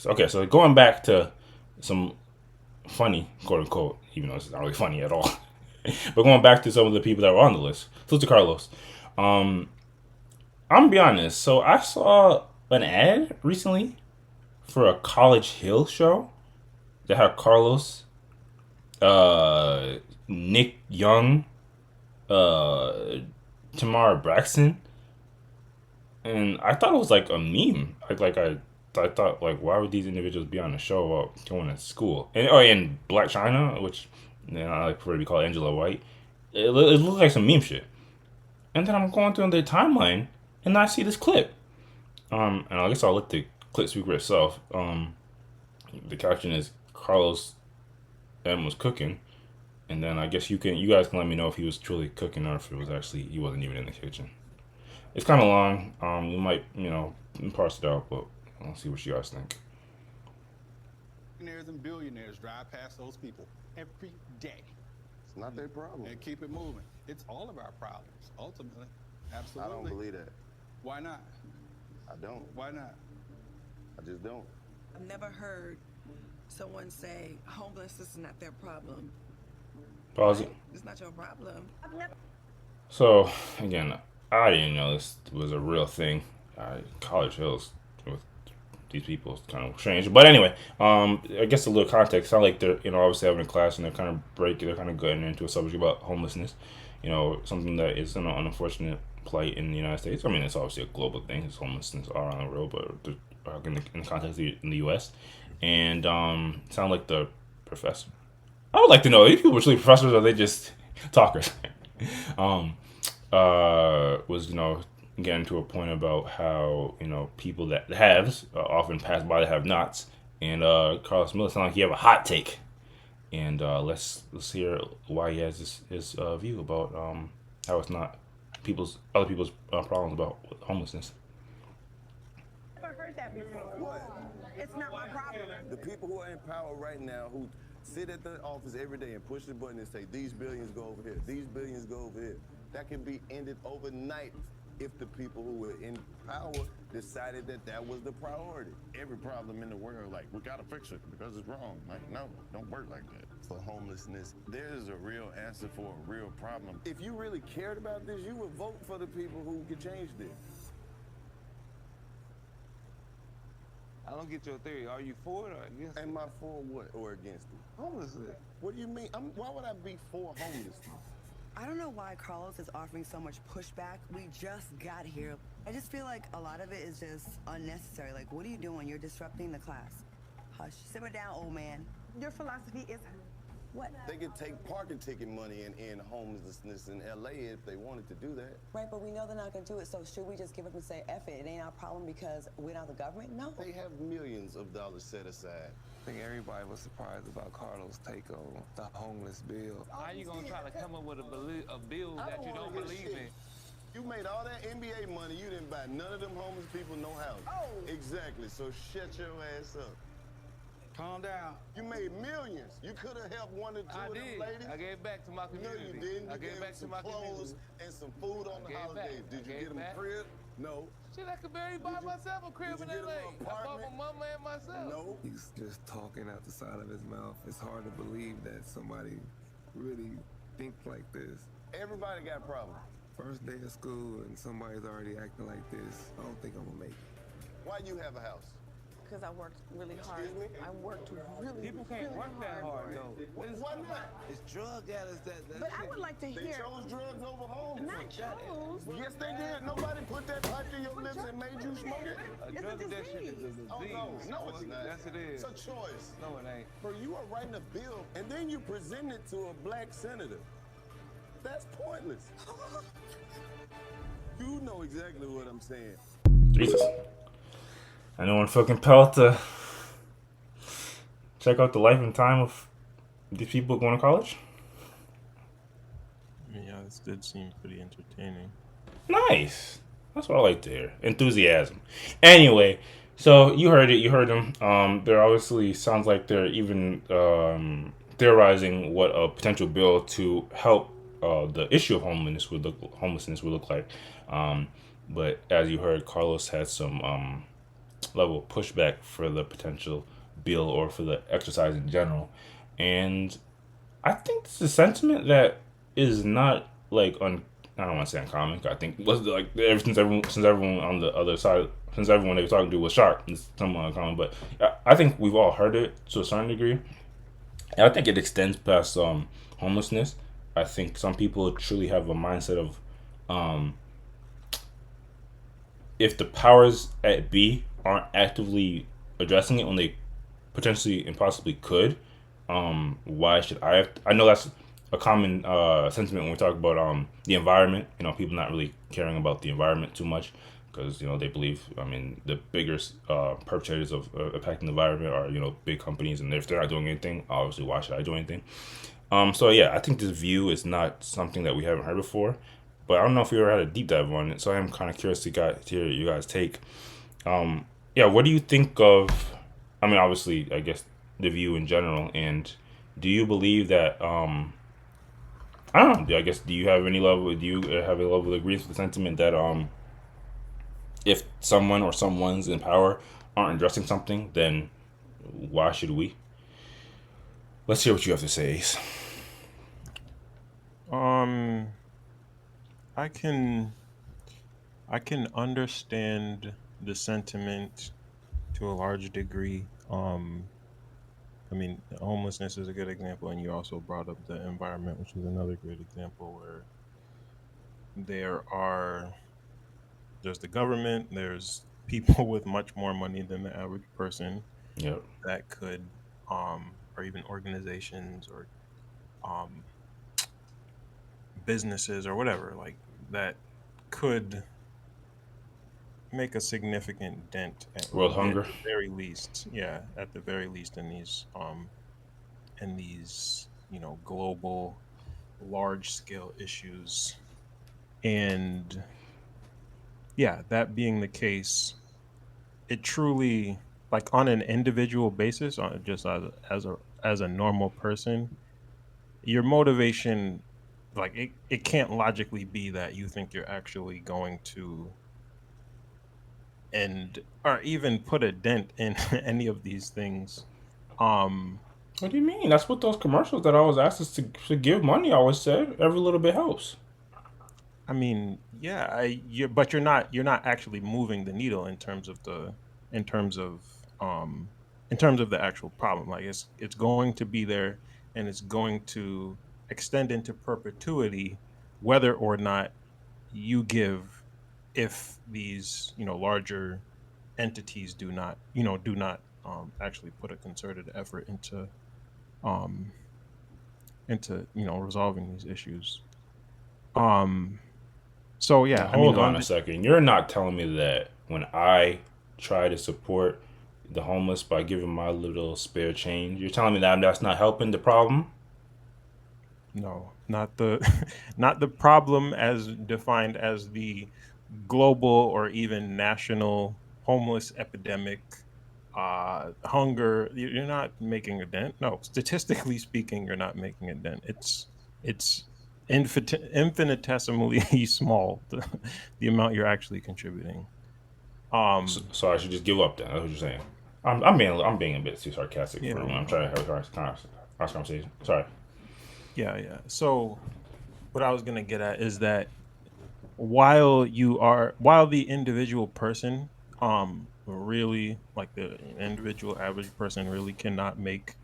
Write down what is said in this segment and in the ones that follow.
focus. Okay, so going back to some funny, quote unquote, even though it's not really funny at all. But going back to some of the people that were on the list. So to Carlos. Um, I'm gonna be honest. So I saw an ad recently for a College Hill show that had Carlos, uh, Nick Young, uh, Tamara Braxton, and I thought it was like a meme. I thought like, why would these individuals be on a show about going to school? And and Black China, which I like prefer to be called Angela White. It looked like some meme shit. And then I'm going through their timeline, and I see this clip. And I guess I'll let the clip speak for itself. The caption is Carlos M was cooking, and then I guess you guys can let me know if he was truly cooking or if it was actually he wasn't even in the kitchen. It's kind of long. You might parse it out, but I'll see what you guys think. Millionaires and billionaires drive past those people every day. It's not their problem. And keep it moving. It's all of our problems, ultimately. Absolutely. I don't believe that. Why not? I don't. Why not? I just don't. I've never heard someone say homelessness is not their problem. Pause it. It's not your problem. So again, I didn't know this was a real thing. College Hills with these people is kind of strange, but anyway, I guess a little context. It's not like they're obviously having a class and they're kind of they're kind of getting into a subject about homelessness. Something that is an unfortunate plight in the United States. I mean, it's obviously a global thing. It's homelessness all around the world, but in the context of in the U.S. And sound like the professor. I would like to know, are these people actually professors or are they just talkers? Was getting to a point about how people that haves often pass by the have-nots, and Carlos Miller sound like he have a hot take, and let's hear why he has his view about how it's not other people's problems about homelessness. Never heard that before. What? It's not my problem. The people who are in power right now who sit at the office every day and push the button and say, these billions go over here, these billions go over here. That can be ended overnight if the people who were in power decided that that was the priority. Every problem in the world, like, we gotta fix it because it's wrong. Like, no, don't work like that. For homelessness, There's a real answer for a real problem. if you really cared about this, you would vote for the people who could change this. I don't get your theory. Are you for it or against it? Am I for what or against it? Homelessness. What do you mean? Why would I be for homelessness? I don't know why Carlos is offering so much pushback. We just got here. I just feel like a lot of it is just unnecessary. Like, what are you doing? You're disrupting the class. Hush. Simmer down, old man. Your philosophy is what? They could take parking ticket money and end homelessness in LA if they wanted to do that. Right, but we know they're not going to do it, so should we just give up and say, F it, it ain't our problem because we're not the government? No. They have millions of dollars set aside. I think everybody was surprised about Carlos' take on the homeless bill. How you gonna try to come up with a bill that you don't believe in? You made all that NBA money, you didn't buy none of them homeless people no house. Oh. Exactly, so shut your ass up. Calm down. You made millions. You could have helped one or two I of them did. ladies. I gave back to my No, community. you didn't. I You gave gave back them to my some clothes community. and some food on the gave holidays. back. Did I you gave get them a back. crib? No. Shit, I could barely buy myself a crib in did you LA. get him an I bought apartment? my mama and myself. No. He's just talking out the side of his mouth. It's hard to believe that somebody really thinks like this. Everybody got problems. First day of school and somebody's already acting like this. I don't think I'm gonna make it. Why you have a house? Because I worked really hard. Excuse me? I worked really, People can't really work that hard though. Why not? It's drug addicts that But I would like to They hear. chose drugs over homelessness. Not chose. Yes, they did. Nobody put that pipe in your lips and made you smoke it. a It's a drug addiction is a disease. disease. Oh, no, it's not. Yes, it is. It's a choice. No, it ain't. Bro, you are writing a bill and then you present it to a black senator. That's pointless. You know exactly what I'm saying. Jesus. Anyone feel compelled to check out the life and time of these people going to college? Yeah, this did seem pretty entertaining. Nice. That's what I like to hear. Enthusiasm. Anyway, so you heard it. You heard them. There obviously sounds like they're even theorizing what a potential bill to help the issue of homelessness would look like. But as you heard, Carlos had some level of pushback for the potential bill or for the exercise in general. And I think it's a sentiment that is not like I don't want to say uncommon. I think was like ever since everyone on the other side, since everyone they were talking to was shocked, it's somewhat uncommon. But I think we've all heard it to a certain degree, and I think it extends past homelessness. I think some people truly have a mindset of um, if the powers at B aren't actively addressing it when they potentially and possibly could, why should I have I know that's a common sentiment when we talk about the environment. People not really caring about the environment too much because they believe. I mean, the biggest perpetrators of impacting the environment are big companies, and if they're not doing anything, obviously, why should I do anything? So yeah, I think this view is not something that we haven't heard before, but I don't know if we ever had a deep dive on it. So I am kind of curious to hear you guys take. Yeah, what do you think of? I mean, obviously, I guess the view in general, and do you believe that? I don't know. I guess do you have any level? Do you have a level of agreement with the sentiment that if someone or someone's in power aren't addressing something, then why should we? Let's hear what you have to say, Ace. Um, I can I can understand the sentiment to a large degree. I mean, homelessness is a good example, and you also brought up the environment, which is another great example where there are there's the government, there's people with much more money than the average person Yep. that could, or even organizations or um, businesses or whatever, like that could make a significant dent World at hunger. the very least. Yeah, at the very least in these global large scale issues. And yeah, that being the case, it truly, like, on an individual basis, on just as a normal person, your motivation, like, it can't logically be that you think you're actually going to end or even put a dent in any of these things. um What do you mean? That's what those commercials that I was asked us to give money always said. Every little bit helps. I mean, yeah, but you're not actually moving the needle in terms of um in terms of the actual problem. Like, it's going to be there, and it's going to extend into perpetuity whether or not you give, if these larger entities do not actually put a concerted effort um into resolving these issues. um so Now yeah, I mean, hold on a second. You're not telling me that when I try to support the homeless by giving my little spare change, you're telling me that that's not helping the problem? no, not the not the problem as defined as the global or even national homeless epidemic, hunger. You're not making a dent. No, statistically speaking, you're not making a dent. It's infinitesimally small, the amount you're actually contributing. So, um so I should just give up then. That's what you're saying. I'm being a bit too sarcastic yeah, for when I'm no, trying to have a honest conversation. Sorry. yeah. So what I was gonna get at is that while the individual person, really, like, the individual average person really cannot make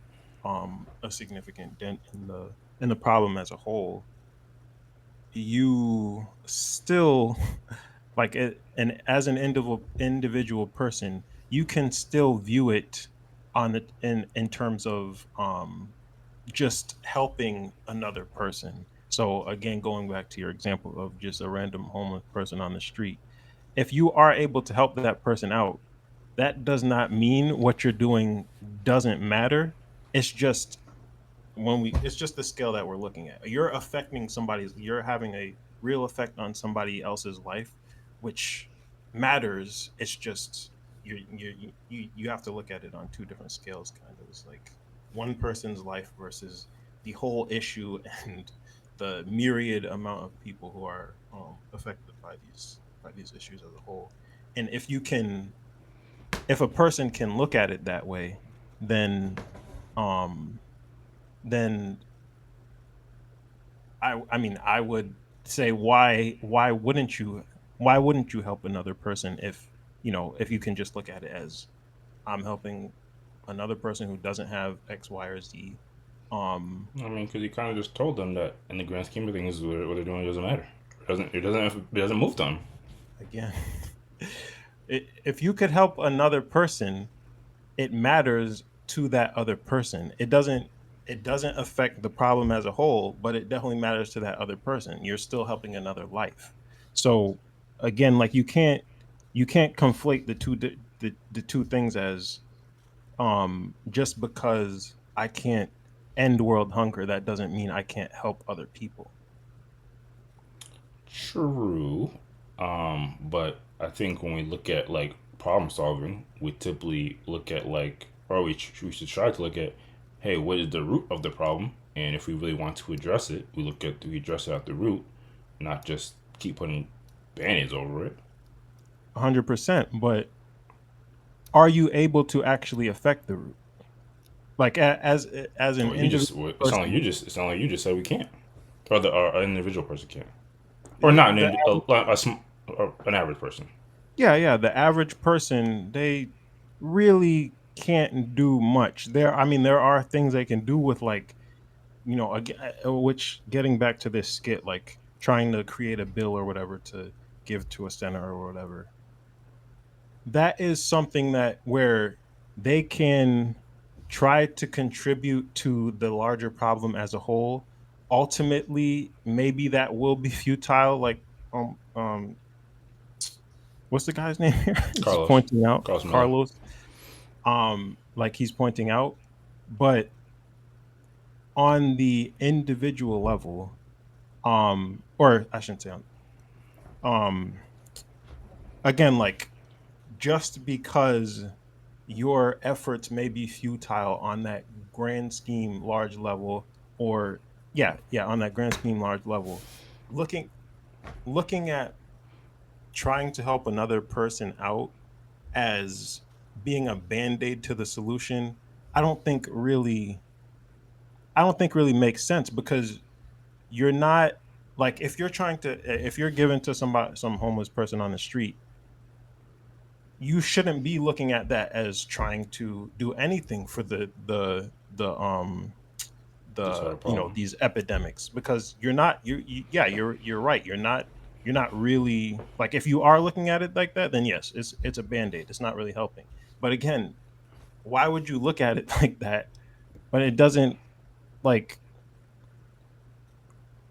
a significant dent in the problem as a whole, you still, like, and as an individual person, you can still view it in terms of just helping another person. So again, going back to your example of just a random homeless person on the street, if you are able to help that person out, that does not mean what you're doing doesn't matter. It's just it's just the scale that we're looking at. You're having a real effect on somebody else's life, which matters. It's just you have to look at it on two different scales. Kind of, it's like one person's life versus the whole issue and the myriad amount of people who are affected by these issues as a whole. And if you can if a person can look at it that way, then um then I mean I would say why wouldn't you help another person if if you can just look at it as I'm helping another person who doesn't have X, Y, or Z. I mean, because you kind of just told them that in the grand scheme of things, what they're doing doesn't matter. It doesn't move them. Again, if you could help another person, it matters to that other person. It doesn't affect the problem as a whole, but it definitely matters to that other person. You're still helping another life. So again, like you can't conflate the two things as just because I can't end world hunger, that doesn't mean I can't help other people. True. But I think when we look at like problem solving, we typically look at like, or we should try to look at, hey, what is the root of the problem? And if we really want to address it, we look at do we address it at the root, not just keep putting band-aids over it. 100%. But are you able to actually affect the root? Like as an Well, you just individual well, person, it sound like you just said we can't, or an individual person can't, or not the an average person. yeah, the average person, they really can't do much. I mean, there are things they can do with, like, which, getting back to this skit, like trying to create a bill or whatever to give to a center or whatever. That is something that where they can try to contribute to the larger problem as a whole. Ultimately, maybe that will be futile. Like, um, um, what's the guy's name here? He's Carlos, pointing out Carlos Miller. Carlos. Like he's pointing out, but on the individual level, or I shouldn't say um, again, like, just because your efforts may be futile on that grand scheme large level, or yeah, on that grand scheme large level, looking looking at trying to help another person out as being a band-aid to the solution, i don't think really I don't think really makes sense, because you're not, like, if you're given to some homeless person on the street, you shouldn't be looking at that as trying to do anything for This the hard problem. these epidemics, because you're not yeah, you're right, you're not really, like, if you are looking at it like that, then yes, it's a band-aid, it's not really helping. But again, why would you look at it like that when it doesn't, like,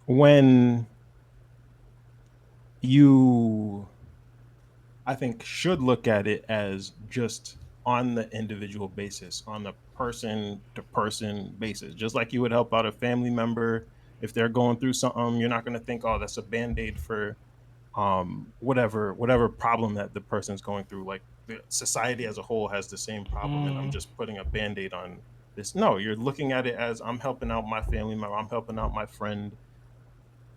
when you, I think, should look at it as just on the individual basis, on the person to person basis. Just like you would help out a family member if they're going through something, you're not going to think, oh, that's a band-aid for whatever problem that the person's going through. Like, the society as a whole has the same problem, and I'm Mm, just putting a band-aid on this. No, you're looking at it as, I'm helping out my family member, I'm helping out my friend.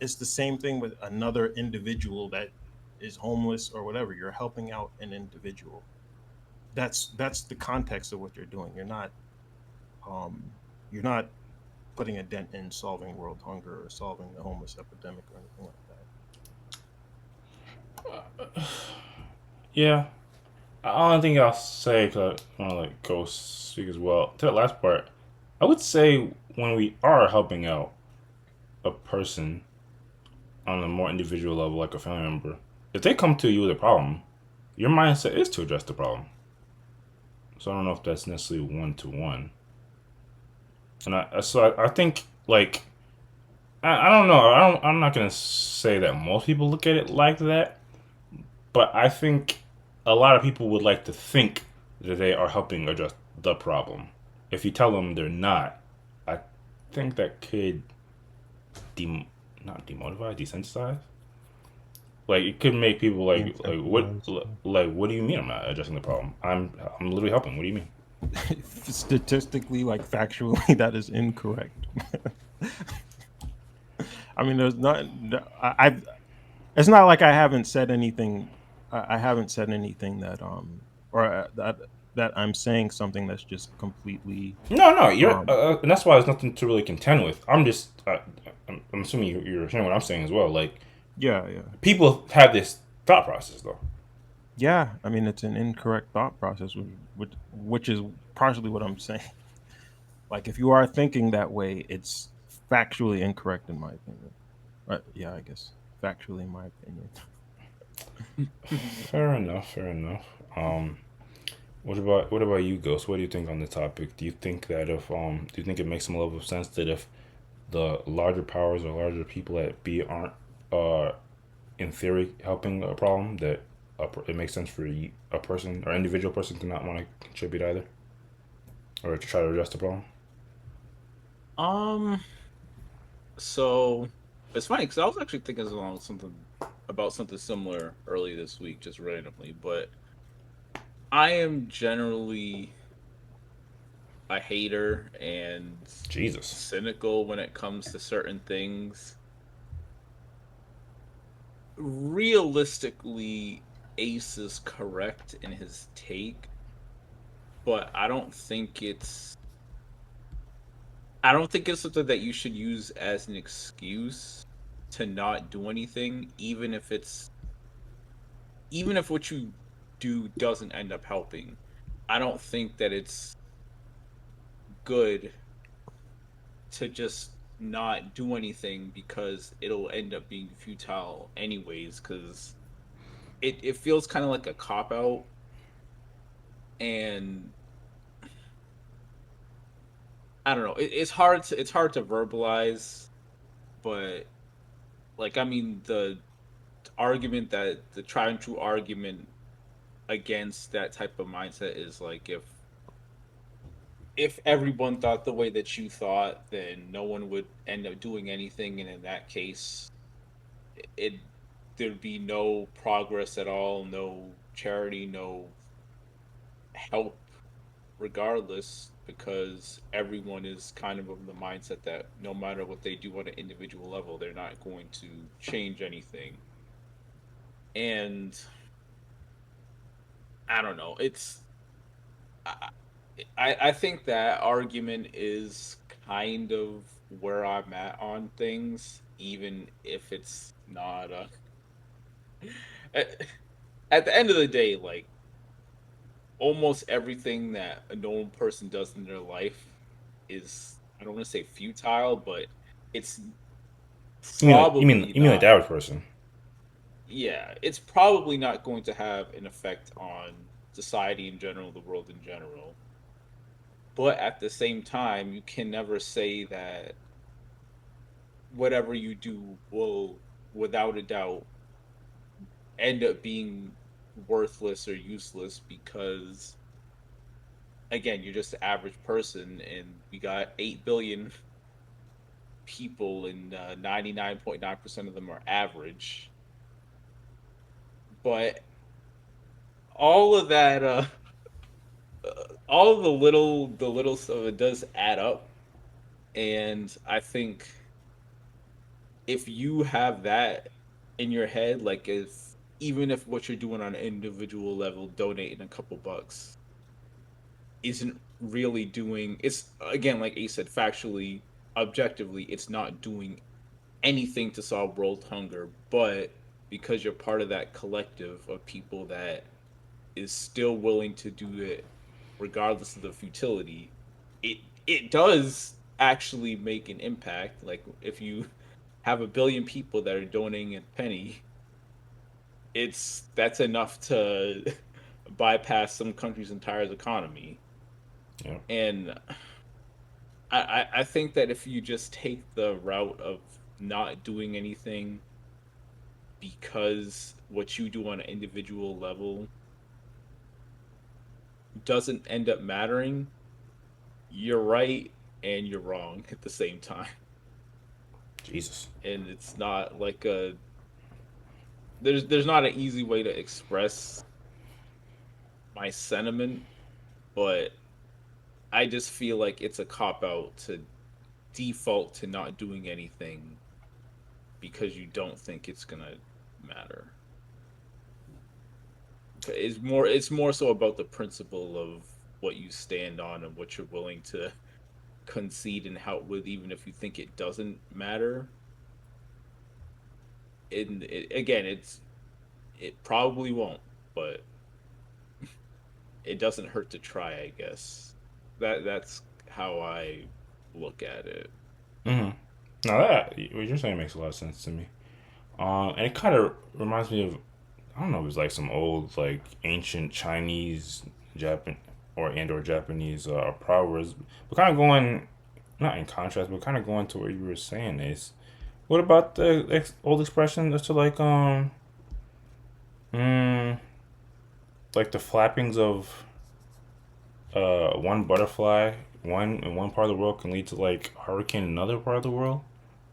It's the same thing with another individual that is homeless or whatever. You're helping out an individual. That's the context of what you're doing. Um you're not putting a dent in solving world hunger or solving the homeless epidemic or anything like that. yeah, I don't think I'll say, because I want to like go speak as well to the last part. I would say when we are helping out a person on a more individual level, like a family member, if they come to you with a problem, your mindset is to address the problem. So I don't know if that's necessarily one to one. And I think like I don't know. I'm not gonna say that most people look at it like that, but I think a lot of people would like to think that they are helping address the problem. If you tell them they're not, I think that could dem not demotivate, desensitize. Like, it could make people like what, like, what do you mean I'm not addressing the problem? I'm literally helping. What do you mean? Statistically, like, factually, that is incorrect. I mean, there's not. It's not like I haven't said anything. I haven't said anything that or that I'm saying something that's just completely No, you're, um and that's why there's nothing to really contend with. I'm assuming you're hearing what I'm saying as well. Like, yeah, yeah. people have this thought process though. Yeah, I mean it's an incorrect thought process, which is partially what I'm saying. Like if you are thinking that way, it's factually incorrect in my opinion. Right? Yeah, I guess factually in my opinion. Fair enough. Fair enough. Um, what about you, Ghost? What do you think on the topic? Do you think that if do you think it makes some level of sense that if the larger powers or larger people at B aren't uh in theory helping a problem, that it makes sense for a person or individual person to not want to contribute either, or to try to address the problem? Um, so it's funny because I was actually thinking along something about something similar earlier this week, just randomly. But I am generally a hater and Jesus. cynical when it comes to certain things. Realistically, Ace is correct in his take, but I don't think it's something that you should use as an excuse to not do anything, even if what you do doesn't end up helping. I don't think that it's good to just not do anything because it'll end up being futile anyways, because it feels kind of like a cop out. And I don't know, it's hard to verbalize, but like, I mean, the tried and true argument against that type of mindset is like, if everyone thought the way that you thought, then no one would end up doing anything, and in that case, it there'd be no progress at all, no charity, no help, regardless, because everyone is kind of the mindset that no matter what they do on an individual level, they're not going to change anything. And I don't know. I, I think that argument is kind of where I'm at on things, even if it's not at, at the end of the day, like, almost everything that a normal person does in their life is, I don't want to say futile, but it's You probably mean like the not. average person? Yeah, it's probably not going to have an effect on society in general, the world in general. But at the same time, you can never say that whatever you do will, without a doubt, end up being worthless or useless, because again, you're just the average person, and we got 8 billion people, and 99.9% of them are average. But all of that, all of the little stuff, it does add up. And I think if you have that in your head, like, if even if what you're doing on an individual level, donating a couple bucks, isn't really doing, it's, again, like Ace said, factually, objectively, it's not doing anything to solve world hunger. But because you're part of that collective of people that is still willing to do it regardless of the futility, it it does actually make an impact. Like, if you have a billion people that are donating a penny, that's enough to bypass some country's entire economy. Yeah. And I think that if you just take the route of not doing anything because what you do on an individual level doesn't end up mattering, you're right and you're wrong at the same time. Jesus. And it's not like there's not an easy way to express my sentiment, but I just feel like it's a cop out to default to not doing anything because you don't think it's gonna matter. It's more so about the principle of what you stand on and what you're willing to concede and how with, even if you think it doesn't matter. And again, it probably won't, but it doesn't hurt to try, I guess. That's how I look at it. Mm-hmm. Now that what you're saying makes a lot of sense to me. And it kind of reminds me of, I don't know, it was like some old like ancient Chinese, Japan or Japanese proverbs, but kind of going not in contrast, but kind of going to what you were saying is, what about the old expression as to mm, like the flappings of one butterfly one in one part of the world can lead to like hurricane in another part of the world,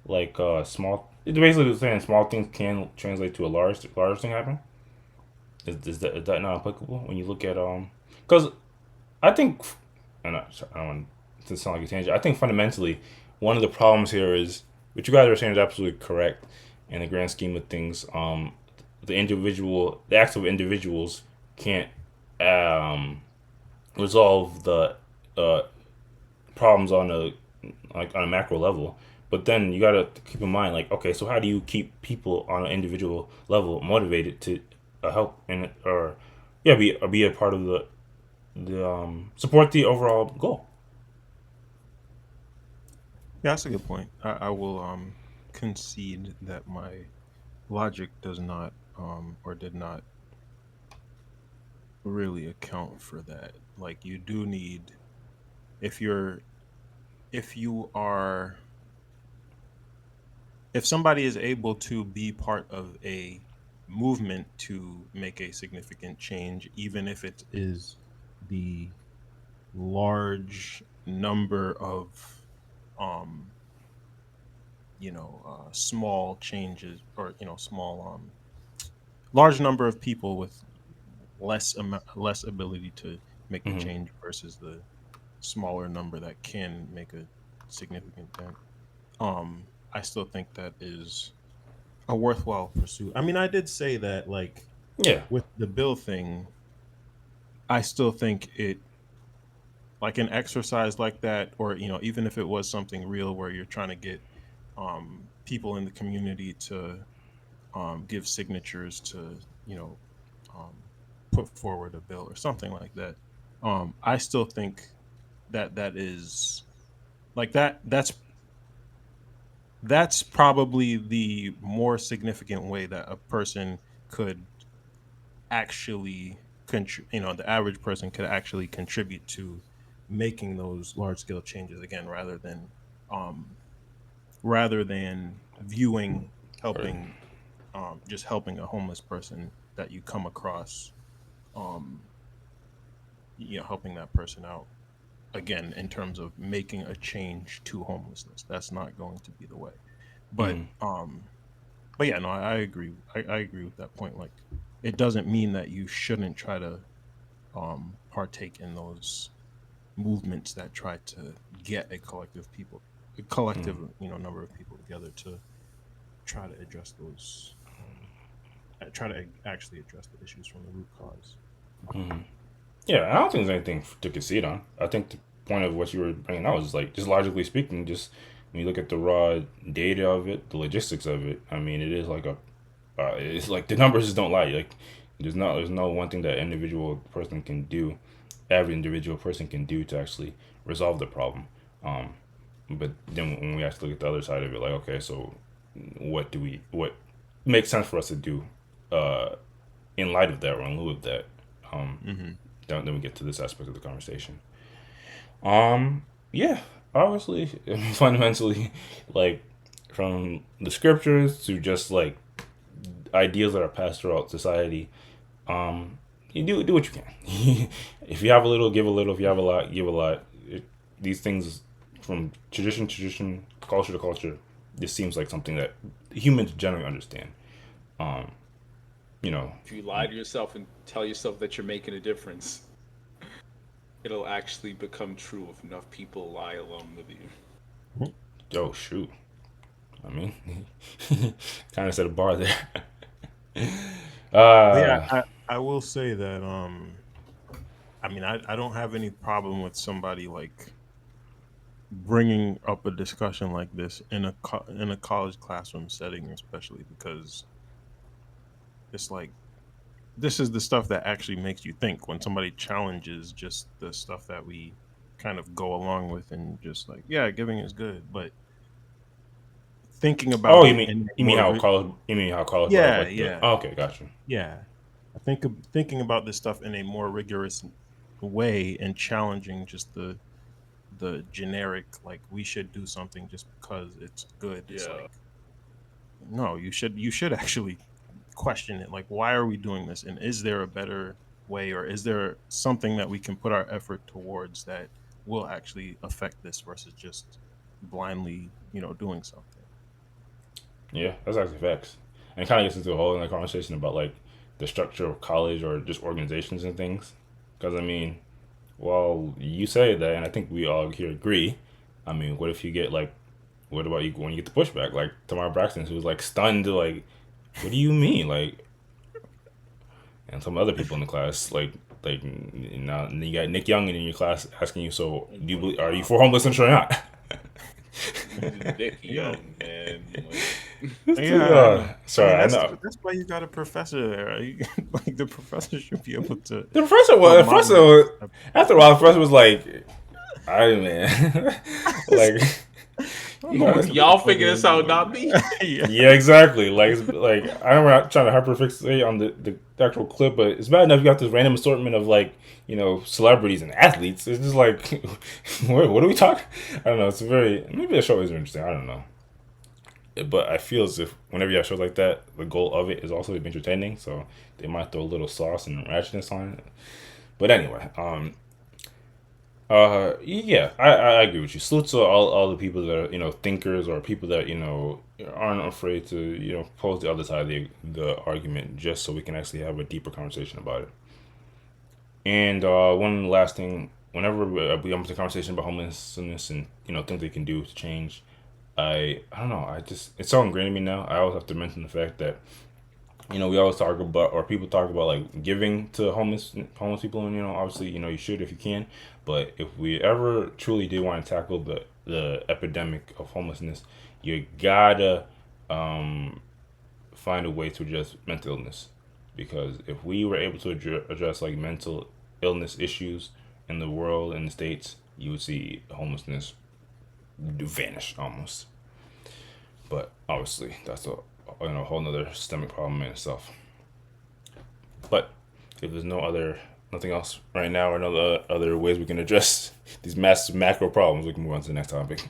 like small. It basically was saying small things can translate to a large thing happen. Is that not applicable when you look at because I think I don't want to sound like a tangent. I think fundamentally one of the problems here is what you guys are saying is absolutely correct in the grand scheme of things. The acts of individuals can't um resolve the uh problems on a macro level. But then you gotta keep in mind, like, okay, so how do you keep people on an individual level motivated to help and or yeah, be a part of the support the overall goal? Yeah, that's a good point. I will concede that my logic does not or did not really account for that. Like you do need if you're if you are if somebody is able to be part of a movement to make a significant change, even if it is the large number of um small changes or small large number of people with less ability to make the Mm-hmm. change versus the smaller number that can make a significant dent. I still think that is a worthwhile pursuit. I mean, I did say that like Yeah. with the bill thing, I still think it like an exercise like that, or even if it was something real where you're trying to get people in the community to give signatures to um, put forward a bill or something like that. I still think that that is like that's probably the more significant way that a person could actually the average person could actually contribute to making those large scale changes again um rather than viewing Right. helping just helping a homeless person that you come across um helping that person out again in terms of making a change to homelessness. That's not going to be the way. but Mm-hmm. um but yeah, no, I agree. I agree with that point. Like it doesn't mean that you shouldn't try to partake in those movements that try to get a collective number of people together to try to address those try to actually address the issues from the root cause. Mm-hmm. Yeah, I don't think there's anything to concede on. I think the point of what you were bringing out was like just logically speaking, just when you look at the raw data of it, the logistics of it. I mean, it is like it's like the numbers just don't lie. Like there's no one thing that individual person can do, every individual person can do to actually resolve the problem. Um, but then when we actually look at the other side of it, like okay, so what makes sense for us to do, uh, in light of that or in lieu of that. Um, Mm-hmm. then we get to this aspect of the conversation. Yeah, obviously, fundamentally, like from the scriptures to just like ideas that are passed throughout society. You do what you can. If you have a little, give a little. If you have a lot, give a lot. These things from tradition to tradition, culture to culture, this seems like something that humans generally understand. Um, you know, If you lie to yourself and tell yourself that you're making a difference, it'll actually become true if enough people lie along with you. oh shoot. I mean, kind of set a bar there. But yeah, Uh, I will say that I mean I don't have any problem with somebody like bringing up a discussion like this in in a college classroom setting, especially because it's like this is the stuff that actually makes you think when somebody challenges just the stuff that we kind of go along with and just like yeah, giving is good, but thinking about oh, it in a more You mean how college brought up yeah, like the? yeah, Oh, okay, gotcha. yeah. I think thinking about this stuff in a more rigorous way and challenging just the generic like we should do something just because it's good. It's Yeah. like no, you should actually question it. Like why are we doing this? And is there a better way or is there something that we can put our effort towards that will actually affect this versus just blindly, doing something. Yeah, that's actually facts. And it kind of gets into a whole other conversation about like the structure of college or just organizations and things. Because I mean, well, you say that, and I think we all here agree. I mean, what if you get like, what about you when you get the pushback? Like Tamar Braxton, who was like stunned, like, what do you mean, like, and some other people in the class, like now and then you got Nick Young in your class asking you, so do you believe, are you for homelessness or not? Nick Yeah. Young, man. Like, Yeah, I Sorry, mean I that's know. that's why you got a professor there. Right? Like the professor should be able to The professor help was, moderate this type after a while, the professor was like, "I man, of- like, I don't you know what gotta, the y'all professor figure this is out, doing. not me. Yeah. yeah, exactly. Like, like I know we're not trying to hyperfixate on the actual clip, but it's bad enough you got this random assortment of like celebrities and athletes. It's just like, what are we talking? I don't know. It's very maybe the show is interesting. I don't know, but I feel as if whenever you have shows like that, the goal of it is also to be entertaining. So they might throw a little sauce and ratchetness on it. But anyway, yeah, I agree with you. Salute to all the people that are thinkers or people that aren't afraid to pose the other side of the argument just so we can actually have a deeper conversation about it. And one last thing, whenever we come to the conversation about homelessness and things they can do to change, I don't know. I just it's so ingrained in me now. I always have to mention the fact that we always talk about, or people talk about, like giving to homeless people, and obviously, you should if you can. But if we ever truly did want to tackle the epidemic of homelessness, you gotta find a way to address mental illness, because if we were able to address like mental illness issues in the world in the states, you would see homelessness vanish almost. But obviously, that's a whole nother systemic problem in itself. But if there's nothing else right now, or no other ways we can address these massive macro problems, we can move on to the next topic.